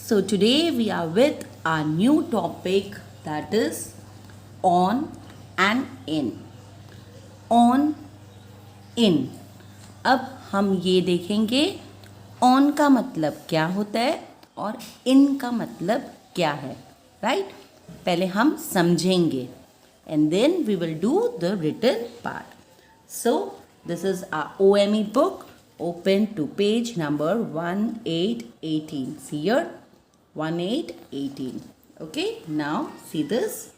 So today we are with our new topic, that is on and in. On, in. अब हम ये देखेंगे on का मतलब क्या होता है और in का मतलब क्या है, right? पहले हम समझेंगे and then we will do the written part. So this is our OME book. Open to page number 1818. See here, 1818. Okay, now see this.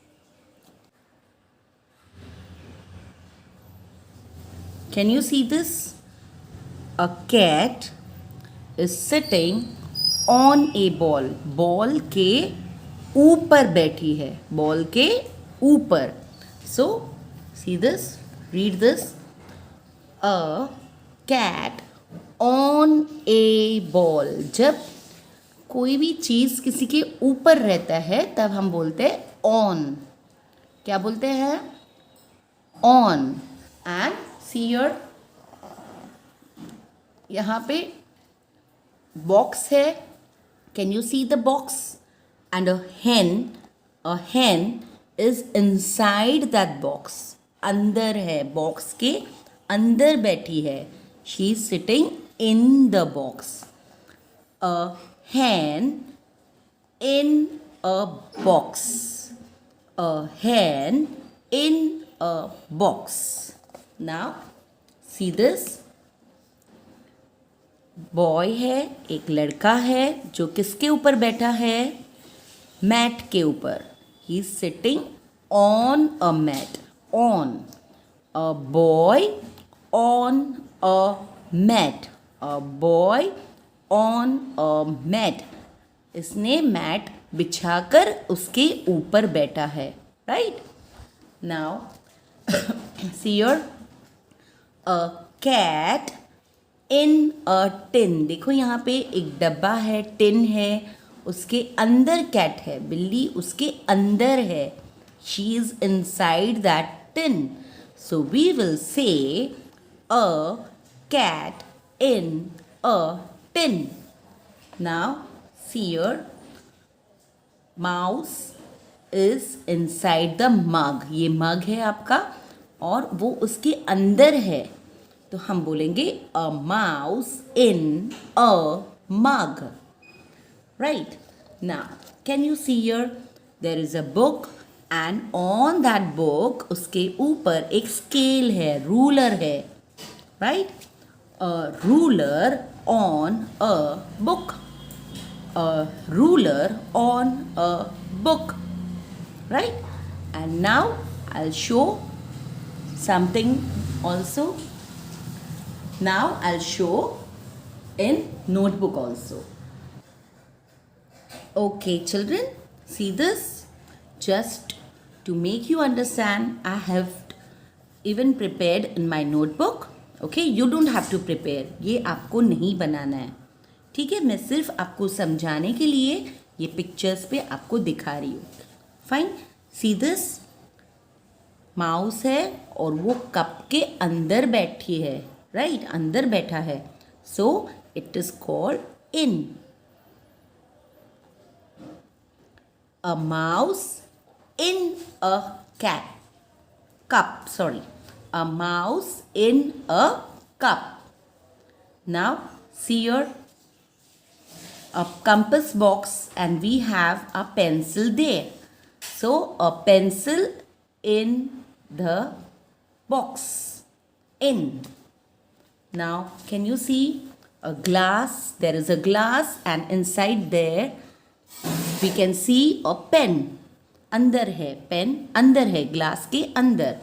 Can you see this? A cat is sitting on a ball. Ball के ऊपर बैठी है. Ball के ऊपर. So see this. Read this. A cat on a ball. जब कोई भी चीज़ किसी के ऊपर रहता है तब हम बोलते हैं on. क्या बोलते हैं? On. And see here, यहाँ पे बॉक्स है. Can you see the box? And a hen is inside that box. अंदर है, बॉक्स के अंदर बैठी है. She is sitting in the box. A hen in a box. A hen in a box. Now see this. Boy है, एक लड़का है जो किसके ऊपर बैठा है? मैट के ऊपर. He is sitting on a mat. On. A boy on a mat. A boy on a mat. इसने मैट बिछाकर उसके ऊपर बैठा है. Right. Now see your. A cat in a tin. देखो यहाँ पे एक डब्बा है, टिन है, उसके अंदर कैट है, बिल्ली उसके अंदर है. She is inside that tin. So we will say a cat in a tin. Now see your. Mouse is inside the mug. ये मग है आपका और वो उसके अंदर है, तो हम बोलेंगे a mouse in a mug. Right. Now can you see here, there is a book and on that book, उसके ऊपर एक स्केल है, रूलर है. Right. A ruler on a book. A ruler on a book. Right. And now I will show something also. Now I'll show in notebook also. Okay children, see this. Just to make you understand, I have even prepared in my notebook. Okay, you don't have to prepare. ये आपको नहीं बनाना है. ठीक है, मैं सिर्फ आपको समझाने के लिए ये पिक्चर्स पे आपको दिखा रही हूँ. फाइन. See this. माउस है और वो कप के अंदर बैठी है. राइट. अंदर बैठा है. So it is called in. A mouse in a cap. Cup, sorry. A mouse in a cup. Now see your. A compass box and we have a pencil there. So a pencil in the box. In. Now can you see a glass? There is a glass and inside there we can see a pen. अंदर है pen, अंदर है glass के अंदर.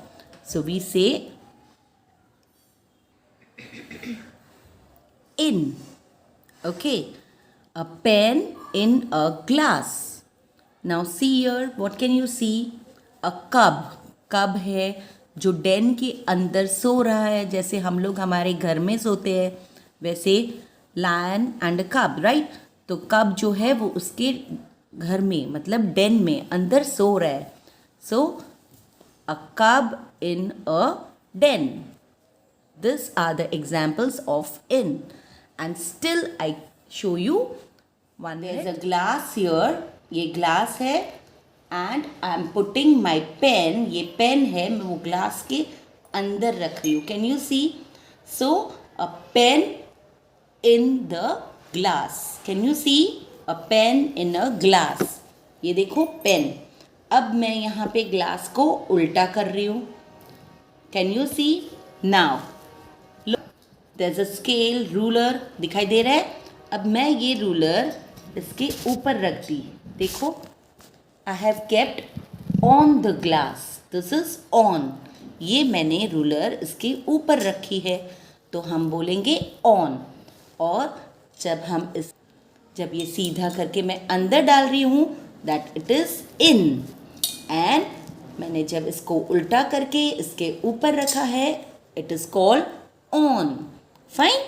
So we say in. Okay. A pen in a glass. Now see here, what can you see? अ कब. कब है जो डेन के अंदर सो रहा है. जैसे हम लोग हमारे घर में सोते हैं वैसे लायन एंड कब. राइट. तो कब जो है वो उसके घर में, मतलब डेन में अंदर सो रहा है. So a cub in a den. This are the examples of in. And still I show you one is a glass here, ये ग्लास है, and I am putting my pen, ये पेन है, मैं वो ग्लास के अंदर रख रही हूँ. Can you see? So a pen in the glass. Can you see? A pen in a glass. ये देखो पेन. अब मैं यहाँ पे ग्लास को उल्टा कर रही हूँ. Can you see? Now there is a scale, ruler दिखाई दे रहा है. अब मैं ये रूलर इसके ऊपर रख दी. देखो, I have kept on the glass. This is on. ये मैंने रूलर इसके ऊपर रखी है, तो हम बोलेंगे ऑन. और जब ये सीधा करके मैं अंदर डाल रही हूँ, that it is in. And मैंने जब इसको उल्टा करके इसके ऊपर रखा है, it is called on. Fine.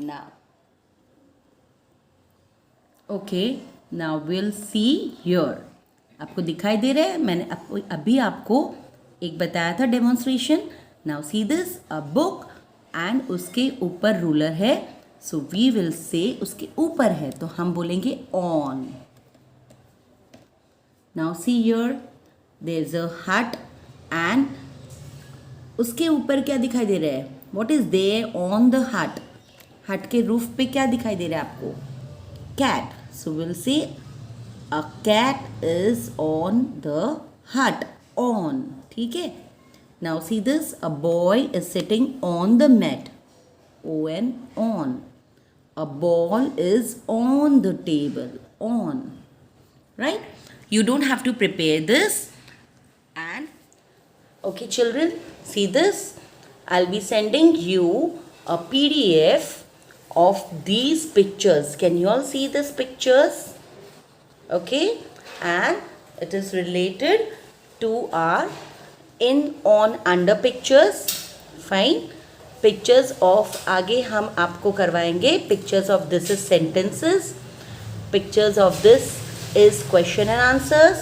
Now okay, now will see here. आपको दिखाई दे रहा है, मैंने अभी आपको एक बताया था demonstration. Now see this, a book, and उसके ऊपर रूलर है. सो वी विल से उसके ऊपर है, तो हम बोलेंगे on. Now see here, there is a hut, and उसके ऊपर क्या दिखाई दे रहा है? What is there on the hut? Hut के रूफ पे क्या दिखाई दे रहा है आपको? Cat. So will say a cat is on the hut. On. ठीक है. Now see this, a boy is sitting on the mat. on. On. A ball is on the table. On. Right? You don't have to prepare this. And okay children, see this. I'll be sending you a PDF of these pictures. Can you all see these pictures? Okay, and it is related to our in, on, under pictures. Fine. Pictures of आगे हम आपको करवाएंगे. Pictures of this is sentences, pictures of this is question and answers.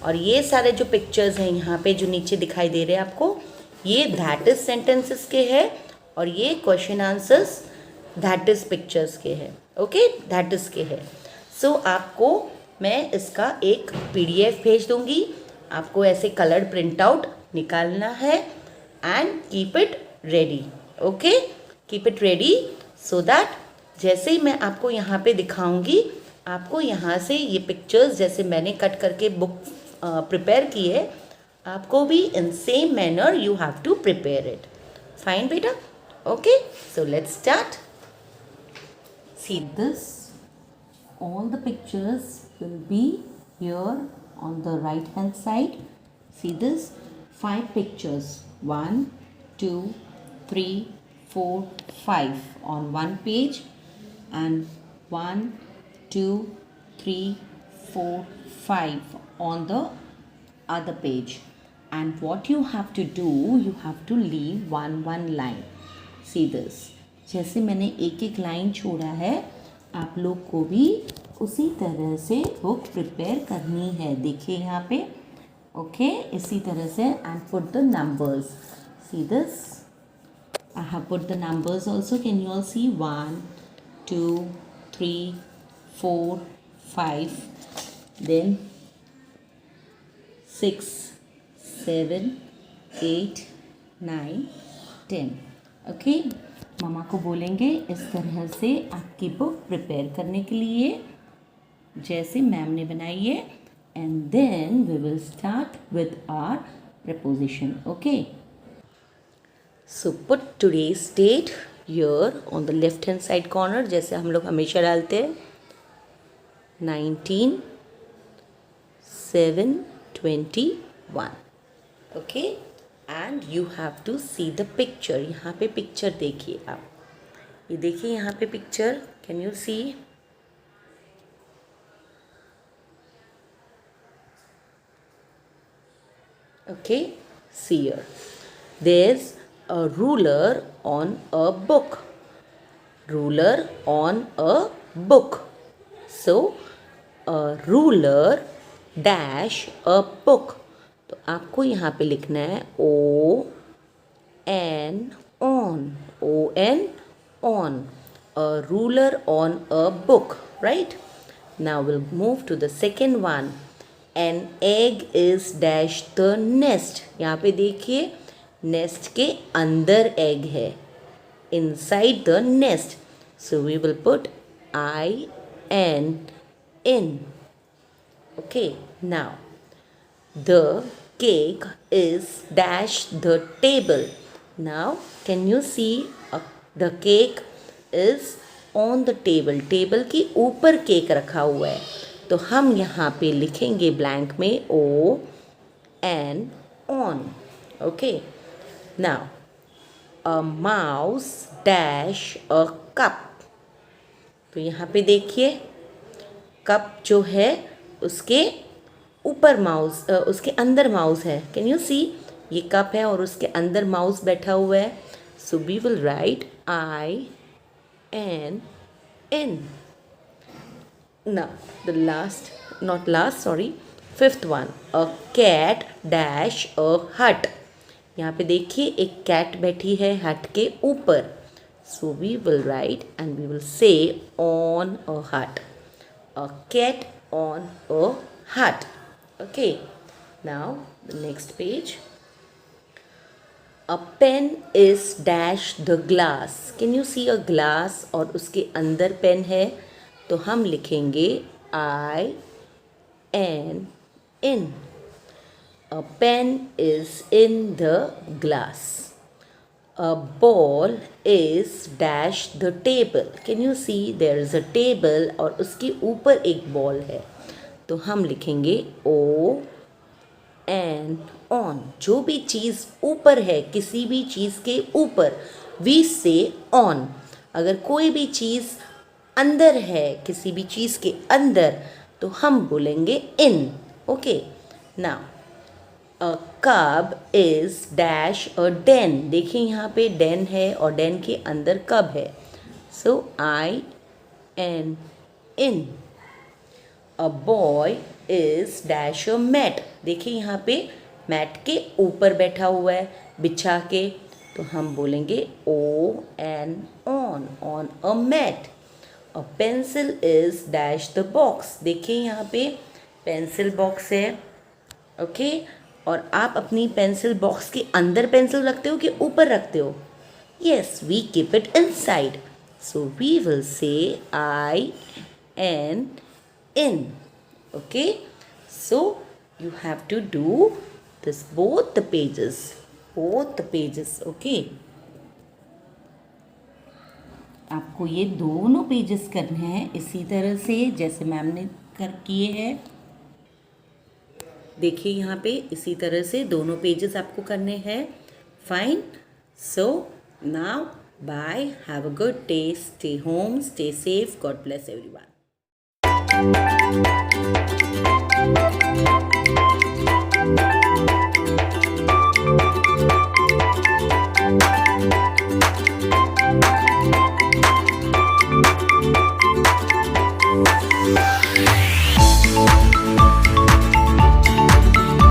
और ये सारे जो pictures हैं यहाँ पे जो नीचे दिखाई दे रहे हैं आपको, ये दैट इज सेंटेंसेस के हैं, और ये question answers that is pictures के हैं. ओके, दैट इज के हैं. सो आपको मैं इसका एक PDF भेज दूंगी. आपको ऐसे कलर्ड प्रिंट आउट निकालना है and keep it ready. Okay, keep it ready so that जैसे ही मैं आपको यहाँ पे दिखाऊंगी, आपको यहाँ से ये पिक्चर्स जैसे मैंने कट करके बुक प्रिपेयर की है, आपको भी in same manner you have to prepare it. Fine बेटा. Okay, so let's start. See this, all the pictures will be here on the right hand side. See this, 5 pictures, 1 2 3 4 5 on one page, and 1 2 3 4 5 on the other page. And what you have to do, you have to leave one line. See this, जैसे मैंने एक एक line छोड़ा है, आप लोग को भी उसी तरह से बुक प्रिपेयर करनी है. देखिए यहाँ पे. ओके, इसी तरह से. And put the numbers. See this, I have put the numbers also. Can you all see? 1 2 3 4 5, then 6 7 8 9 10. Okay, मामा को बोलेंगे इस तरह से आपकी बुक प्रिपेयर करने के लिए जैसे मैम ने बनाई है. And then we will start with our preposition. Okay, so put today's date here on the left hand side corner, जैसे हम लोग हमेशा डालते हैं. 19/7/21. Okay, and you have to see the picture. यहाँ पे पिक्चर देखिए आप. ये देखिए यहाँ पे picture. Can you see? Okay, see here. There's a ruler on a book. Ruler on a book. So, a ruler dash a book. तो आपको यहाँ पे लिखना है ON, on. ON, on. A ruler on a book, right? Now we'll move to the second one. An egg is dash the nest. यहाँ पे देखिए nest के अंदर egg है. Inside the nest. So we will put I-N in. Okay, now the cake is dash the table. Now can you see the cake is on the table. Table के ऊपर cake रखा हुआ है. तो हम यहाँ पे लिखेंगे ब्लैंक में O-N on. Okay, now a mouse dash a cup. तो यहाँ पे देखिए कप जो है उसके ऊपर माउस उसके अंदर माउस है. कैन यू सी? ये कप है और उसके अंदर माउस बैठा हुआ है. So we will write I-N in. Now the fifth one. A cat dash a hut. यहाँ पे देखिए एक कैट बैठी है हट के ऊपर. So we will write and we will say on a hut. A cat on a hut. Okay. Now the next page. A pen is dash the glass. Can you see a glass और उसके अंदर pen है. तो हम लिखेंगे I-N in. A pen is in the glass. A ball is dash the table. Can you see there is a table और उसके ऊपर एक बॉल है. तो हम लिखेंगे O-N on. जो भी चीज़ ऊपर है किसी भी चीज़ के ऊपर we say on. अगर कोई भी चीज़ अंदर है किसी भी चीज़ के अंदर तो हम बोलेंगे in. Okay, now a cub is dash a den. देखिए यहाँ पे den है और den के अंदर cub है. So I-N in. A boy is dash a mat. देखिए यहाँ पे mat के ऊपर बैठा हुआ है बिछा के. तो हम बोलेंगे O-N on a mat. A pencil is dash the box. देखिए यहाँ पे पेंसिल बॉक्स है. ओके, और आप अपनी पेंसिल बॉक्स के अंदर पेंसिल रखते हो कि ऊपर रखते हो? Yes, we keep it inside. So we will say I-N in. Okay, so you have to do this both the pages. Okay, आपको ये दोनों पेजेस करने हैं इसी तरह से जैसे मैम ने किए हैं. देखिए यहाँ पे इसी तरह से दोनों पेजेस आपको करने हैं. Fine. So now bye, have a good day, stay home, stay safe, God bless everyone.